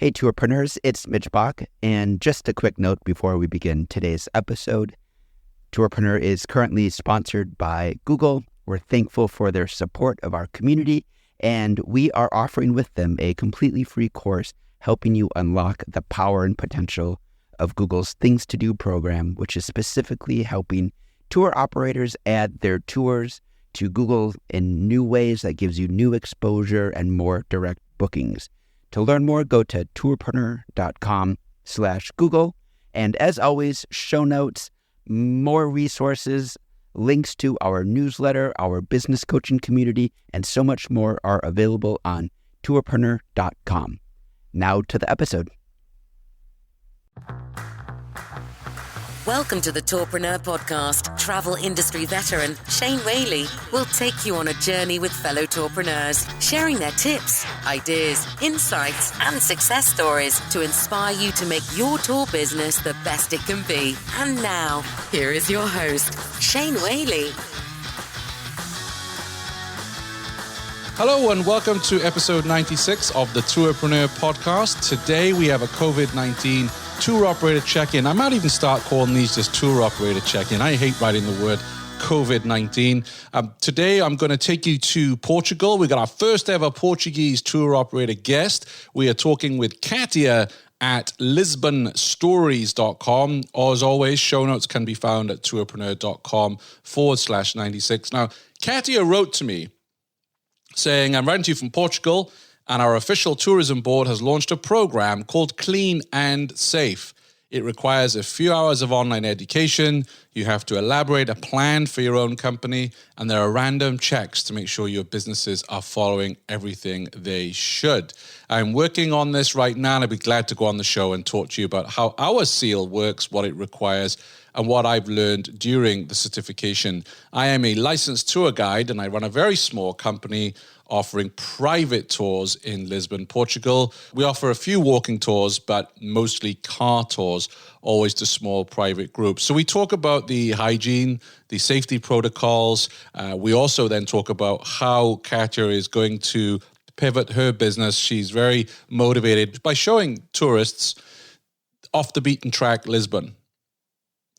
Hey, tourpreneurs, it's Mitch Bach, and just a quick note before we begin today's episode. Tourpreneur is currently sponsored by Google. We're thankful for their support of our community, and we are offering with them a completely free course helping you unlock the power and potential of Google's Things to Do program, which is specifically helping tour operators add their tours to Google in new ways that gives you new exposure and more direct bookings. To learn more, go to tourpreneur.com/Google. And as always, show notes, more resources, links to our newsletter, our business coaching community, and so much more are available on tourpreneur.com. Now to the episode. Welcome to the Tourpreneur Podcast. Travel industry veteran Shane Whaley will take you on a journey with fellow tourpreneurs, sharing their tips, ideas, insights, and success stories to inspire you to make your tour business the best it can be. And now, here is your host, Shane Whaley. Hello and welcome to episode 96 of the Tourpreneur Podcast. Today we have a COVID-19 tour operator check-in. I might even start calling these just tour operator check-in. I hate writing the word COVID-19. Today I'm going to take you to Portugal. We got our first ever Portuguese tour operator guest. We are talking with Catia at lisbonstories.com. As always, show notes can be found at tourpreneur.com/96. Now, Catia wrote to me saying, I'm writing to you from Portugal, and our official tourism board has launched a program called Clean and Safe. It requires a few hours of online education. You have to elaborate a plan for your own company, and there are random checks to make sure your businesses are following everything they should. I'm working on this right now, and I'd be glad to go on the show and talk to you about how our seal works, what it requires, and what I've learned during the certification. I am a licensed tour guide, and I run a very small company offering private tours in Lisbon, Portugal. We offer a few walking tours, but mostly car tours, always to small private groups. So we talk about the hygiene, the safety protocols. We also then talk about how Catia is going to pivot her business. She's very motivated by showing tourists off the beaten track Lisbon.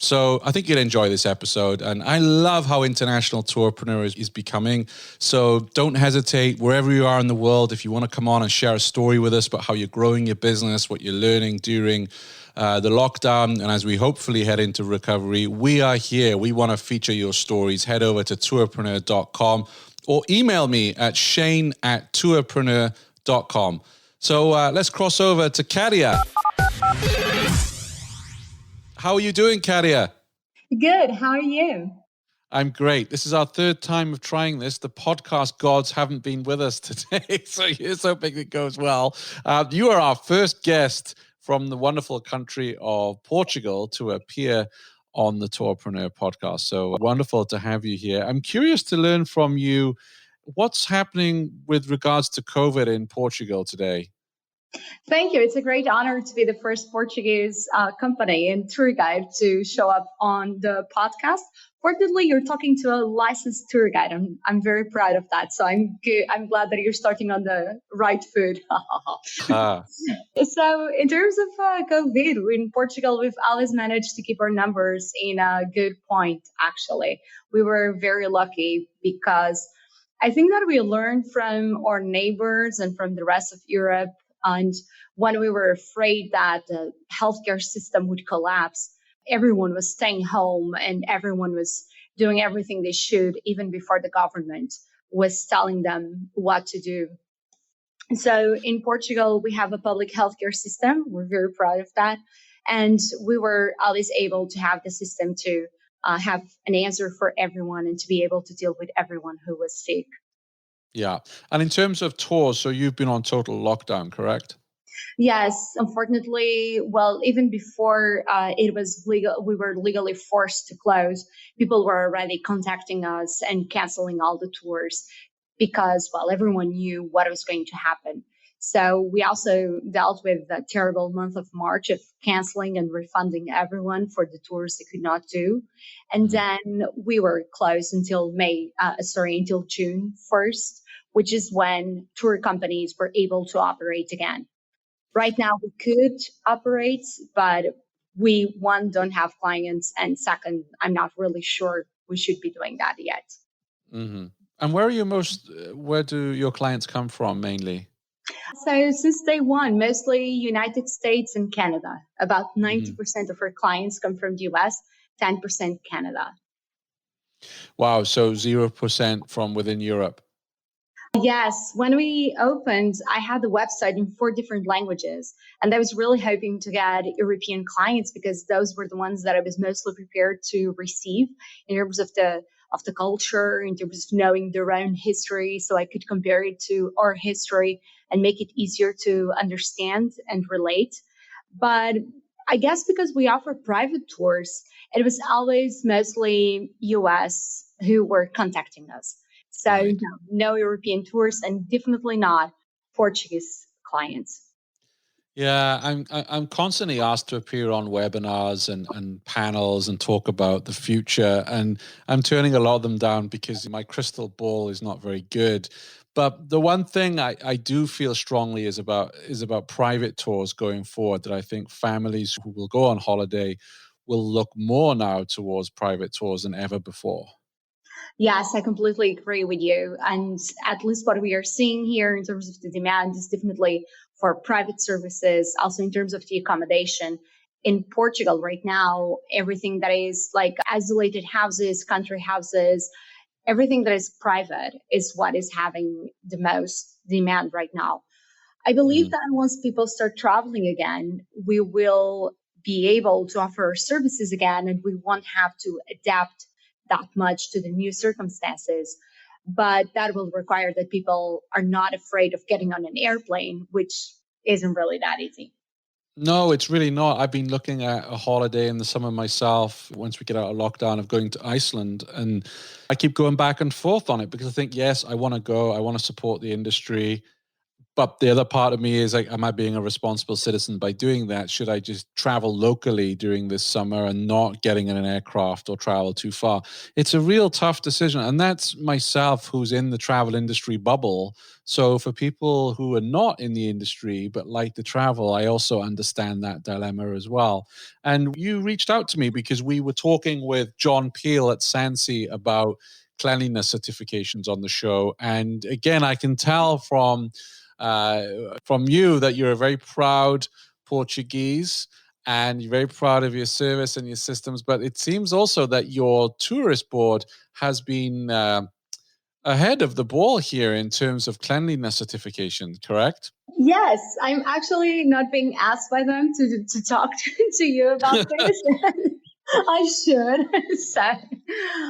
So I think you'll enjoy this episode. And I love how international Tourpreneur is becoming. So don't hesitate, wherever you are in the world, if you want to come on and share a story with us about how you're growing your business, what you're learning during the lockdown. And as we hopefully head into recovery, we are here. We want to feature your stories. Head over to tourpreneur.com or email me at shane@tourpreneur.com. So let's cross over to Catia. How are you doing, Catia? Good. How are you? I'm great. This is our third time of trying this. The podcast gods haven't been with us today, so here's hoping it goes well. You are our first guest from the wonderful country of Portugal to appear on the Tourpreneur podcast. So wonderful to have you here. I'm curious to learn from you what's happening with regards to COVID in Portugal today. Thank you. It's a great honor to be the first Portuguese company and tour guide to show up on the podcast. Fortunately, you're talking to a licensed tour guide. I'm very proud of that. So I'm good. I'm glad that you're starting on the right foot. So in terms of COVID in Portugal, we've always managed to keep our numbers in a good point, actually. We were very lucky because I think that we learned from our neighbors and from the rest of Europe. And when we were afraid that the healthcare system would collapse, everyone was staying home and everyone was doing everything they should, even before the government was telling them what to do. So in Portugal, we have a public healthcare system. We're very proud of that. And we were always able to have the system to have an answer for everyone and to be able to deal with everyone who was sick. Yeah. And in terms of tours, so you've been on total lockdown, correct? Yes, unfortunately, well, even before it was legal, we were legally forced to close. People were already contacting us and canceling all the tours because, well, everyone knew what was going to happen. So we also dealt with the terrible month of March of canceling and refunding everyone for the tours they could not do. And then we were closed until until June 1st, which is when tour companies were able to operate again. Right now, we could operate, but one, don't have clients, and second, I'm not really sure we should be doing that yet. Hmm. And where do your clients come from mainly? So since day one, mostly United States and Canada. About Hmm. 90% of our clients come from the US, 10% Canada. Wow, so 0% from within Europe. Yes, when we opened, I had the website in 4 different languages, and I was really hoping to get European clients because those were the ones that I was mostly prepared to receive in terms of the culture, in terms of knowing their own history, so I could compare it to our history and make it easier to understand and relate. But I guess because we offer private tours, it was always mostly US who were contacting us. So Right. no European tours and definitely not Portuguese clients. Yeah, I'm constantly asked to appear on webinars and panels and talk about the future, and I'm turning a lot of them down because my crystal ball is not very good. But the one thing I do feel strongly is about private tours going forward. That I think families who will go on holiday will look more now towards private tours than ever before. Yes, I completely agree with you. And at least what we are seeing here in terms of the demand is definitely for private services, also in terms of the accommodation. In Portugal right now, everything that is like isolated houses, country houses, everything that is private is what is having the most demand right now. I believe Mhm. that once people start traveling again, we will be able to offer our services again and we won't have to adapt that much to the new circumstances. But that will require that people are not afraid of getting on an airplane, which isn't really that easy. No, it's really not. I've been looking at a holiday in the summer myself once we get out of lockdown of going to Iceland. And I keep going back and forth on it because I think, yes, I want to go, I want to support the industry. But the other part of me is like, am I being a responsible citizen by doing that? Should I just travel locally during this summer and not getting in an aircraft or travel too far? It's a real tough decision. And that's myself who's in the travel industry bubble. So for people who are not in the industry but like to travel, I also understand that dilemma as well. And you reached out to me because we were talking with John Peel at Sansi about cleanliness certifications on the show. And again, I can tell from you that you're a very proud Portuguese and you're very proud of your service and your systems. But it seems also that your tourist board has been ahead of the ball here in terms of cleanliness certification, correct? Yes, I'm actually not being asked by them to talk to you about this. I should say.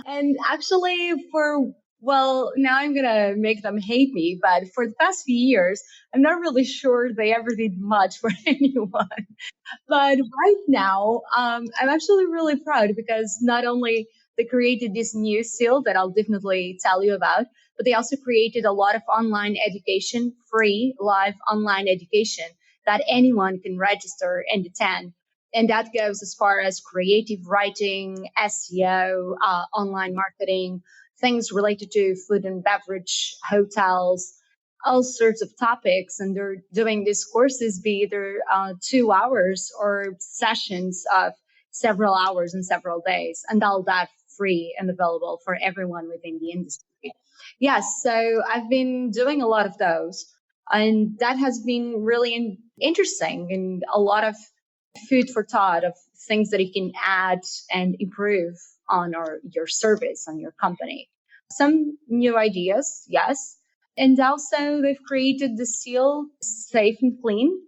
And actually, now I'm going to make them hate me, but for the past few years, I'm not really sure they ever did much for anyone. But right now, I'm actually really proud because not only they created this new seal that I'll definitely tell you about, but they also created a lot of online education, free live online education that anyone can register and attend. And that goes as far as creative writing, SEO, online marketing, things related to food and beverage, hotels, all sorts of topics. And they're doing these courses, be either 2 hours or sessions of several hours and several days, and all that free and available for everyone within the industry. Yes, so I've been doing a lot of those, and that has been really interesting and a lot of food for thought of things that you can add and improve on your service, on your company. Some new ideas, yes. And also they've created the seal Safe and Clean,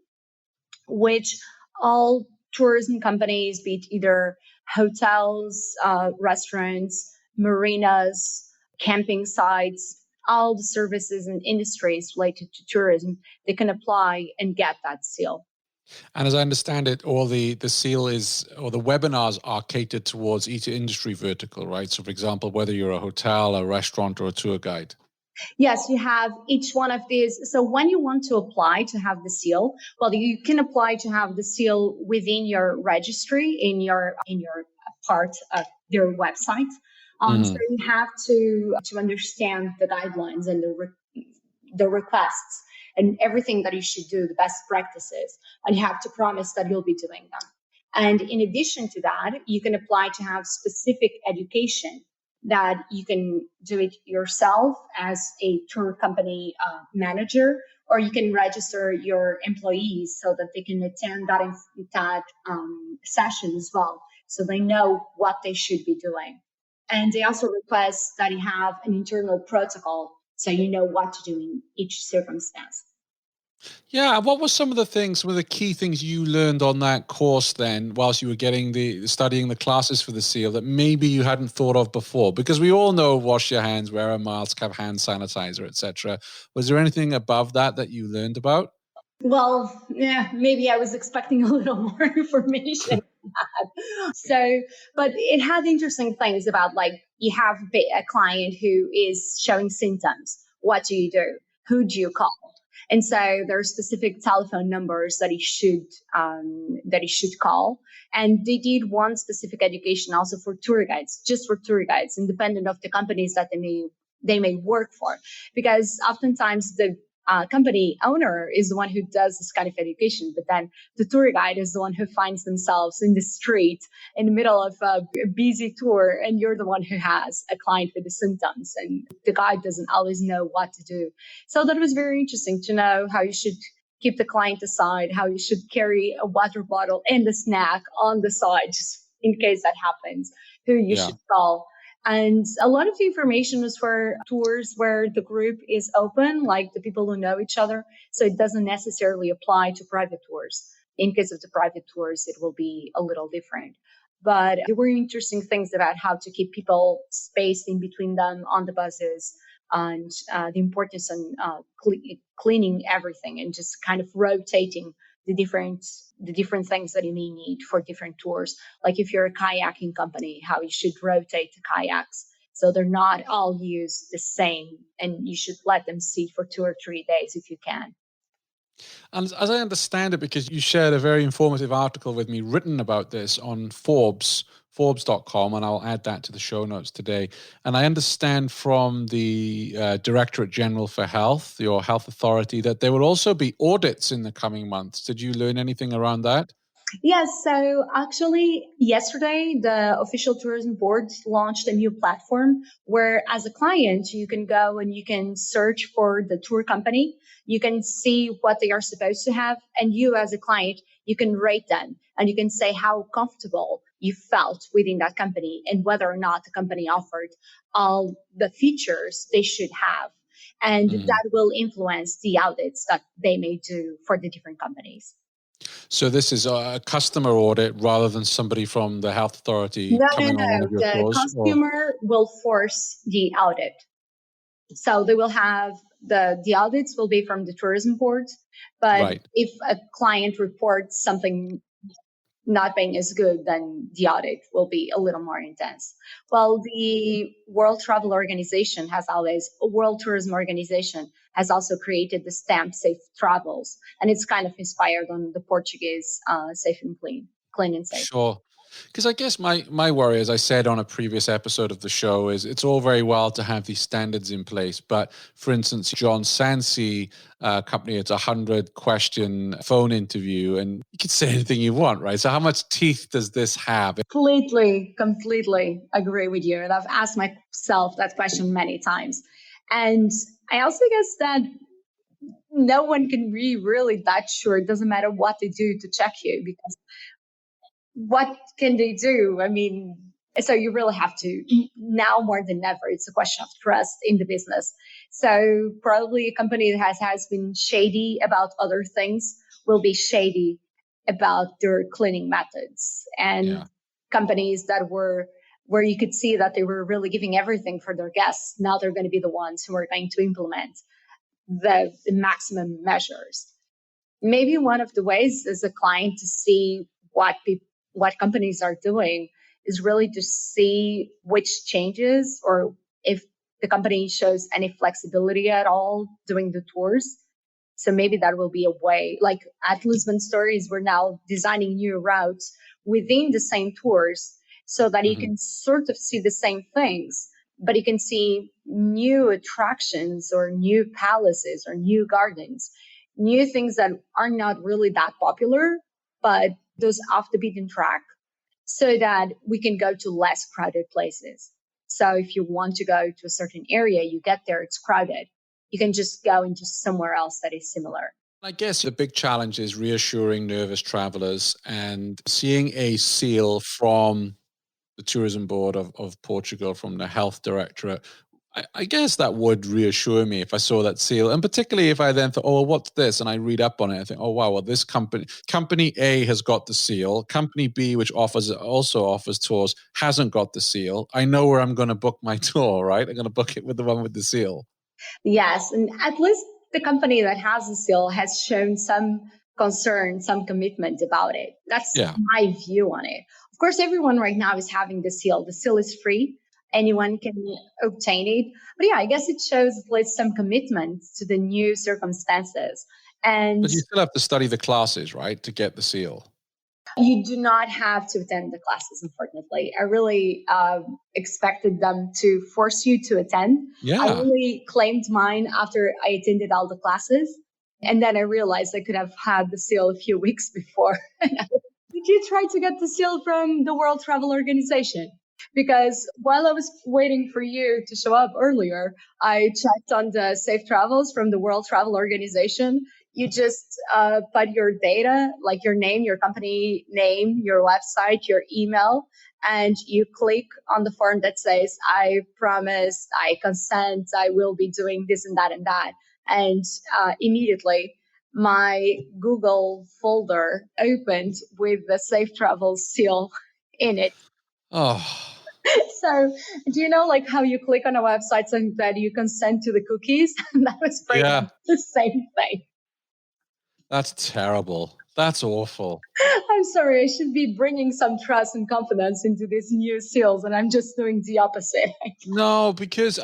which all tourism companies, be it either hotels, restaurants, marinas, camping sites, all the services and industries related to tourism, they can apply and get that seal. And as I understand it, all the seal is, or the webinars are catered towards each industry vertical, right? So, for example, whether you're a hotel, a restaurant, or a tour guide. Yes, you have each one of these. So when you want to apply to have the seal, well, you can apply to have the seal within your registry in your part of your website. So you have to understand the guidelines and the requests. and everything that you should do, the best practices, and you have to promise that you'll be doing them. And in addition to that, you can apply to have specific education that you can do it yourself as a tour company manager, or you can register your employees so that they can attend that session as well, so they know what they should be doing. And they also request that you have an internal protocol so you know what to do in each circumstance. Yeah, what were some of the key things you learned on that course then, whilst you were studying the classes for the SEAL that maybe you hadn't thought of before? Because we all know wash your hands, wear a mask, have hand sanitizer, etc. Was there anything above that you learned about? Well, yeah, maybe I was expecting a little more information. So, but it had interesting things about, like, you have a client who is showing symptoms. What do you do? Who do you call? And so there are specific telephone numbers that he should call. And they did one specific education also for tour guides, just for tour guides, independent of the companies that they may work for, because oftentimes the company owner is the one who does this kind of education, but then the tour guide is the one who finds themselves in the street in the middle of a busy tour, and you're the one who has a client with the symptoms, and the guide doesn't always know what to do. So that was very interesting to know how you should keep the client aside, how you should carry a water bottle and a snack on the side, just in case that happens, who you should call. And a lot of the information was for tours where the group is open, like the people who know each other. So it doesn't necessarily apply to private tours. In case of the private tours, it will be a little different. But there were interesting things about how to keep people spaced in between them on the buses, and the importance on cleaning everything and just kind of rotating the different things that you may need for different tours. Like if you're a kayaking company, how you should rotate the kayaks so they're not all used the same, and you should let them sit for 2 or 3 days if you can. And as I understand it, because you shared a very informative article with me written about this on Forbes.com, and I'll add that to the show notes today. And I understand from the Directorate General for Health, your health authority, that there will also be audits in the coming months. Did you learn anything around that? Yes, so actually yesterday, the official tourism board launched a new platform where, as a client, you can go and you can search for the tour company. You can see what they are supposed to have. And you, as a client, you can rate them and you can say how comfortable you felt within that company and whether or not the company offered all the features they should have. And that will influence the audits that they may do for the different companies. So this is a customer audit rather than somebody from the health authority coming on one of your tours? The customer will force the audit. So they will have the audits will be from the tourism board. But if a client reports something not being as good, then the audit will be a little more intense. Well, the World Tourism Organization has also created the stamp Safe Travels, and it's kind of inspired on the Portuguese Safe and Clean and Safe. Sure. Because I guess my worry, as I said on a previous episode of the show, is it's all very well to have these standards in place. But for instance, John Sansi company, it's 100-question phone interview, and you can say anything you want, right? So how much teeth does this have? Completely agree with you. And I've asked myself that question many times. And I also guess that no one can be really that sure. It doesn't matter what they do to check you, because what can they do? I mean, so you really have to, now more than ever, it's a question of trust in the business. So probably a company that has been shady about other things will be shady about their cleaning methods. And companies that were where you could see that they were really giving everything for their guests, now they're going to be the ones who are going to implement the maximum measures. Maybe one of the ways as a client to see what companies are doing is really to see which changes, or if the company shows any flexibility at all doing the tours. So maybe that will be a way, like at Lisbon Stories, we're now designing new routes within the same tours so that you can sort of see the same things, but you can see new attractions or new palaces or new gardens, new things that are not really that popular, but those off the beaten track, so that we can go to less crowded places. So if you want to go to a certain area, you get there, it's crowded. You can just go into somewhere else that is similar. I guess the big challenge is reassuring nervous travelers and seeing a seal from the tourism board of Portugal, from the health directorate. I guess that would reassure me if I saw that seal, and particularly if I then thought, "Oh, what's this?" and I read up on it, I think, "Oh, wow, well, this company A has got the seal. Company B, which also offers tours, hasn't got the seal. I know where I'm going to book my tour, right? I'm going to book it with the one with the seal." Yes, and at least the company that has the seal has shown some concern, some commitment about it. That's my view on it. Of course, everyone right now is having the seal. The seal is free. Anyone can obtain it. But yeah, I guess it shows at least some commitment to the new circumstances. But you still have to study the classes, right, to get the seal? You do not have to attend the classes, unfortunately. I really expected them to force you to attend. Yeah. I really claimed mine after I attended all the classes. And then I realized I could have had the seal a few weeks before. Did you try to get the seal from the World Travel Organization? Because while I was waiting for you to show up earlier, I checked on the safe travels from the World Travel Organization. You just put your data, like your name, your company name, your website, your email, and you click on the form that says, I promise, I consent, I will be doing this and that and that. And immediately my Google folder opened with the Safe Travel seal in it. Oh. So do you know like how you click on a website saying that you consent to the cookies? That was pretty much the same thing. That's terrible. That's awful. I'm sorry. I should be bringing some trust and confidence into these new seals, and I'm just doing the opposite. No, because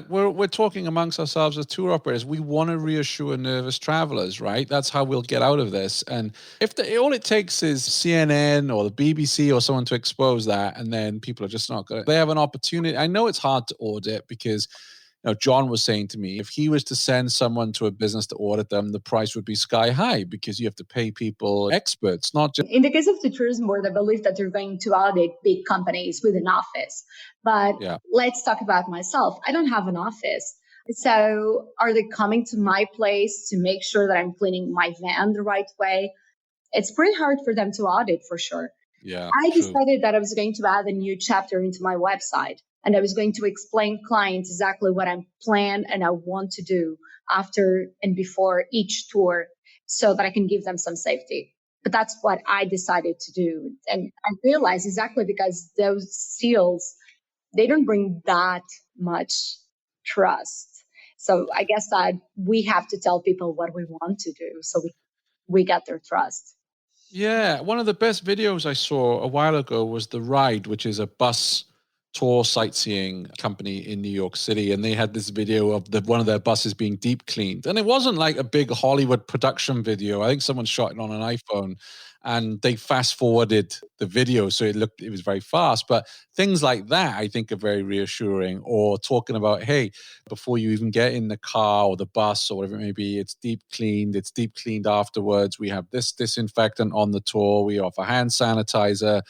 we're talking amongst ourselves as tour operators. We want to reassure nervous travelers, right? That's how we'll get out of this. And if all it takes is CNN or the BBC or someone to expose that, and then people are just not going to, they have an opportunity. I know it's hard to audit because, John was saying to me, if he was to send someone to a business to audit them, the price would be sky high because you have to pay people experts, not just... In the case of the tourism board, I believe that they're going to audit big companies with an office. But let's talk about myself. I don't have an office. So are they coming to my place to make sure that I'm cleaning my van the right way? It's pretty hard for them to audit, for sure. Yeah, I decided that I was going to add a new chapter into my website. And I was going to explain clients exactly what I'm planned and I want to do after and before each tour so that I can give them some safety. But that's what I decided to do. And I realized exactly because those seals, they don't bring that much trust. So I guess that we have to tell people what we want to do so we get their trust. Yeah. One of the best videos I saw a while ago was The Ride, which is a bus tour sightseeing company in New York City, and they had this video of one of their buses being deep cleaned, and it wasn't like a big Hollywood production video. I think someone shot it on an iPhone and they fast forwarded the video so it was very fast. But things like that I think are very reassuring. Or talking about, hey, before you even get in the car or the bus or whatever it may be, it's deep cleaned afterwards. We have this disinfectant on the tour, we offer hand sanitizer.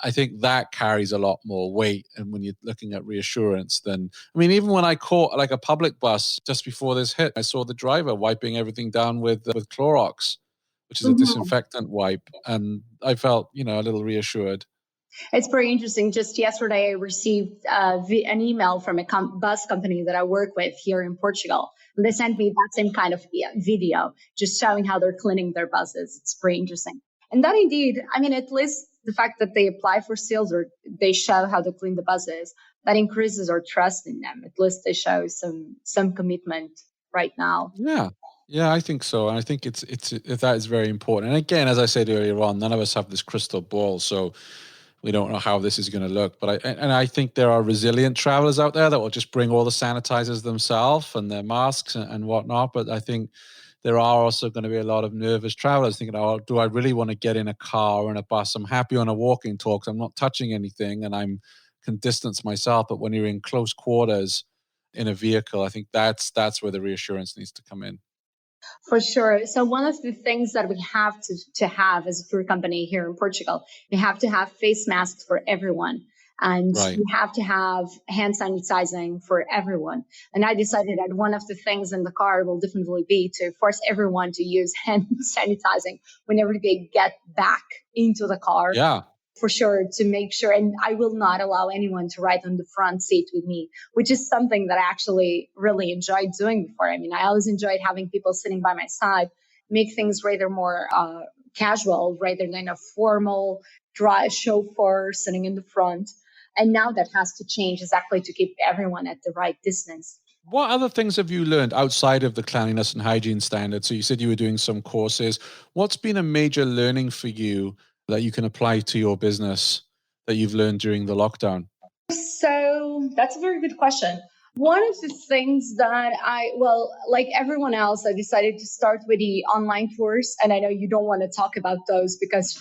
I think that carries a lot more weight. And when you're looking at reassurance, then, I mean, even when I caught like a public bus just before this hit, I saw the driver wiping everything down with Clorox, which is a disinfectant wipe. And I felt, a little reassured. It's pretty interesting. Just yesterday, I received an email from a bus company that I work with here in Portugal. And they sent me that same kind of video, just showing how they're cleaning their buses. It's pretty interesting. And that indeed, I mean, at least the fact that they apply for seals or they show how to clean the buses, that increases our trust in them. At least they show some commitment right now. Yeah, I think so. And I think that is very important. And again, as I said earlier on, none of us have this crystal ball, so we don't know how this is going to look. But I think there are resilient travelers out there that will just bring all the sanitizers themselves and their masks and whatnot. But I think there are also going to be a lot of nervous travelers thinking, oh, do I really want to get in a car or in a bus? I'm happy on a walking tour because I'm not touching anything and I'm can distance myself, but when you're in close quarters in a vehicle, I think that's where the reassurance needs to come in. For sure. So one of the things that we have to have as a tour company here in Portugal, we have to have face masks for everyone. And Right. we have to have hand sanitizing for everyone. And I decided that one of the things in the car will definitely be to force everyone to use hand sanitizing whenever they get back into the car. Yeah. For sure, to make sure. And I will not allow anyone to ride on the front seat with me, which is something that I actually really enjoyed doing before. I mean, I always enjoyed having people sitting by my side, make things rather more casual rather than a formal chauffeur sitting in the front. And now that has to change exactly to keep everyone at the right distance. What other things have you learned outside of the cleanliness and hygiene standards? So you said you were doing some courses. What's been a major learning for you that you can apply to your business that you've learned during the lockdown? So that's a very good question. One of the things that like everyone else, I decided to start with the online tours. And I know you don't want to talk about those because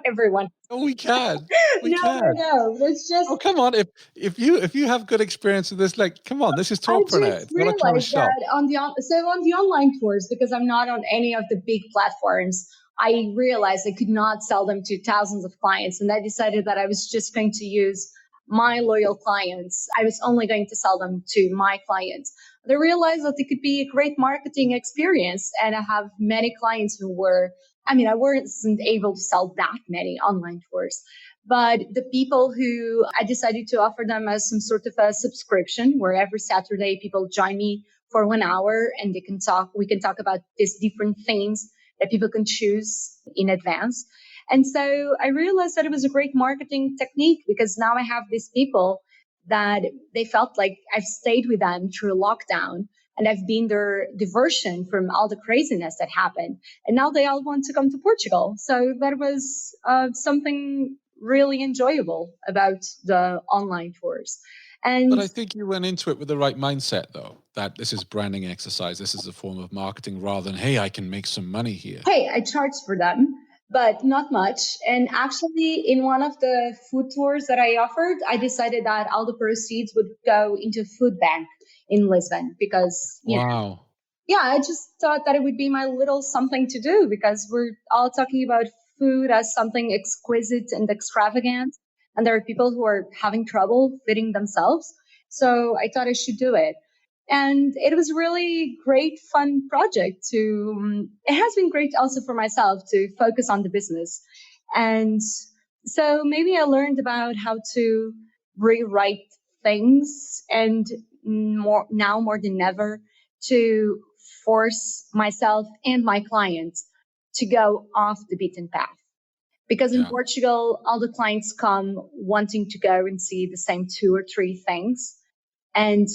everyone. Oh, we can. No. It's just. Oh, come on. If you have good experience with this, like, come on, this is Tourpreneur. I just realized that on the online tours, because I'm not on any of the big platforms, I realized I could not sell them to thousands of clients. And I decided that I was just going to use my loyal clients. I was only going to sell them to my clients. But I realized that it could be a great marketing experience. And I have many clients who I wasn't able to sell that many online tours. But the people who I decided to offer them as some sort of a subscription where every Saturday people join me for 1 hour and we can talk about these different themes that people can choose in advance. And so I realized that it was a great marketing technique because now I have these people that they felt like I've stayed with them through lockdown and I've been their diversion from all the craziness that happened. And now they all want to come to Portugal. So that was something really enjoyable about the online tours. But I think you went into it with the right mindset, though, that this is branding exercise. This is a form of marketing rather than, hey, I can make some money here. Hey, I charge for them, but not much. And actually, in one of the food tours that I offered, I decided that all the proceeds would go into a food bank in Lisbon because, I just thought that it would be my little something to do because we're all talking about food as something exquisite and extravagant. And there are people who are having trouble feeding themselves. So I thought I should do it. And it was really great, fun project it has been great also for myself to focus on the business. And so maybe I learned about how to rewrite things and more than ever to force myself and my clients to go off the beaten path. Because in Portugal, all the clients come wanting to go and see the same 2 or 3 things. And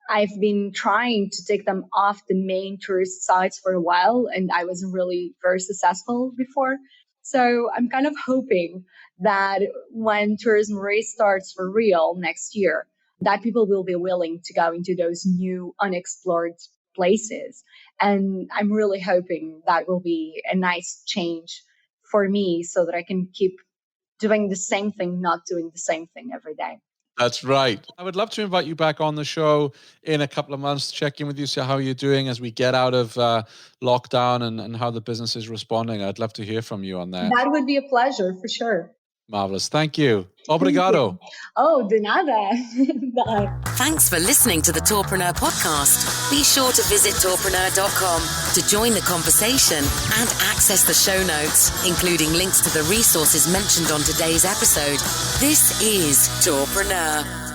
I've been trying to take them off the main tourist sites for a while, and I wasn't really very successful before. So I'm kind of hoping that when tourism restarts for real next year, that people will be willing to go into those new unexplored places. And I'm really hoping that will be a nice change for me so that I can keep doing the same thing, not doing the same thing every day. That's right. I would love to invite you back on the show in a couple of months to check in with you, see how you're doing as we get out of lockdown and how the business is responding. I'd love to hear from you on that. That would be a pleasure for sure. Marvelous. Thank you. Obrigado. Oh, de nada. Bye. Thanks for listening to the Tourpreneur podcast. Be sure to visit tourpreneur.com to join the conversation and access the show notes, including links to the resources mentioned on today's episode. This is Tourpreneur.